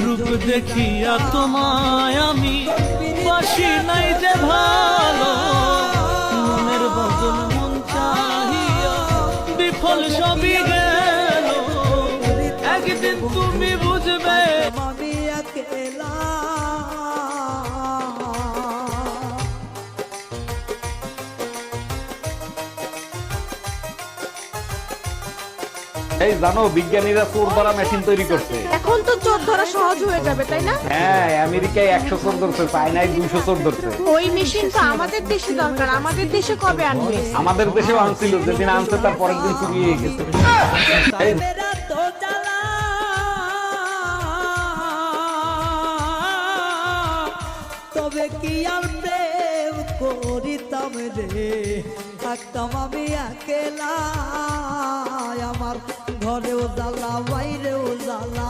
রূপ দেখিয়া তোমায় আমি বাসি নাই যে ভালো, মনের বদল মন চাহিয়া বিফল সবই গেল। একদিন তুমি বুঝবে আমি একেলা। এই জানো বিজ্ঞানীরা চোর ধরা মেশিন তৈরি করছে। এখন তো চোর ধরা সহজ হয়ে যাবে, তাই না? হ্যাঁ, আমেরিকায় 100 চোর ধরছে, চায়নায় 200 চোর ধরছে। ওই মেশিন তো আমাদের দেশে দরকার। আমাদের দেশে কবে আনবে? আমাদের দেশেও আনছিল, যেদিন আনছে তার পরের দিন চুরি হয়ে গেছে। মেরা তো জ্বালা, তবে কি আর প্রেম করিতাম রে, থাকতাম আমি একেলা। আমার ঘরেও জ্বালা বাইরেও জ্বালা।